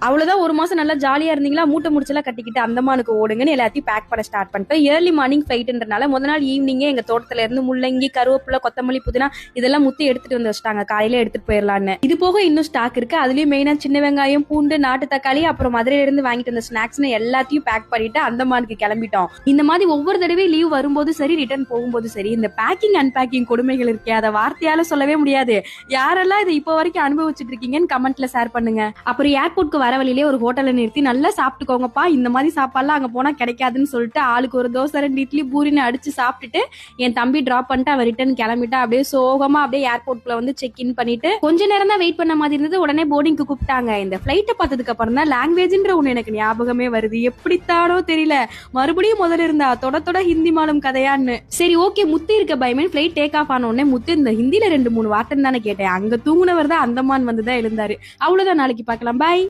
அவ்வளவுதான், ஒரு மாசம் நல்லா ஜாலியா இருந்தீங்களா, மூட்டை முடிச்செல்லாம் கட்டிக்கிட்டு அந்தமானுக்கு ஓடுங்கன்னு எல்லாத்தையும் பேக் பண்ண ஸ்டார்ட் பண்ணிட்டோம். ஏர்லி மார்னிங் ஃபிளைட்ன்றனால முத நாள் ஈவினிங்கே எங்க தோட்டத்துல இருந்து முள்ளங்கி, கருவேப்பிலை, கொத்தமல்லி, புதினா இதெல்லாம் முத்தி எடுத்துட்டு வந்து வச்சிட்டாங்க, காலையில எடுத்துட்டு போயிடலான்னு. இது போக இன்னும் ஸ்டாக் இருக்கு. அதுலயும் மெயினா சின்ன வெங்காயம், பூண்டு, நாட்டு தக்காளி, அப்புறம் மதுரையில இருந்து வாங்கிட்டு வந்த ஸ்நாக்ஸ்னு எல்லாத்தையும் பேக் பண்ணிட்டு அந்தமானுக்கு கிளம்பிட்டோம். இந்த மாதிரி ஒவ்வொரு தடவை லீவ் வரும்போது சரி, ரிட்டர்ன் போகும்போது சரி, இந்த பேக்கிங் அன்பேக்கிங் கொடுமைகள் இருக்கே, அதை வார்த்தையால சொல்லவே முடியாது. யாரெல்லாம் இதை இப்போ வரைக்கும் அனுபவிச்சுட்டு இருக்கீங்கன்னு கமெண்ட்ல ஷேர் பண்ணுங்க. அப்புறம் ஏர்போர்ட்க்கு வர வழியிலே ஒரு ஹோட்டல்ல நிறுத்தி நல்லா சாப்பிட்டுக்கோங்கப்பா, இந்த மாதிரி சாப்பாடுலாம் அங்க போனா கிடைக்காதுன்னு சொல்லிட்டு ஆளுக்கு ஒரு தோசை 2 இட்லி பூரின்னு அடிச்சு சாப்பிட்டுட்டு என் தம்பி டிராப் பண்ணிட்டு அவன் ரிட்டர்ன் கிளம்பிட்டா. அப்படியே சோகமா அப்படியே ஏர்போர்ட்ல வந்து செக் இன் பண்ணிட்டு கொஞ்ச நேரம் தான் வெயிட் பண்ண மாதிரி இருந்தது. உடனே போர்டிங்க்கு கூப்பிட்டாங்க. இந்த பிளைட்டை பார்த்ததுக்கு அப்புறம் தான் லாங்குவேஜ்ன்ற ஒண்ணு எனக்கு ஞாபகமே வருது. எப்படித்தானோ தெரியல, மறுபடியும் முதல்ல இருந்தா தொட ஹிந்தி மாலும் கதையான்னு. சரி ஓகே, முத்து இருக்க பயமே பிளைட் டேக் ஆஃப் ஆன உடனே முத்து இந்த ஹிந்தில 2-3 வார்த்தை தானே கேட்டேன். அங்க தூங்குனவர் தான் அந்தமான் வந்துதான் எழுந்தாரு. அவ்வளவுதான், நாளைக்கு பார்க்கலாம், பாய்.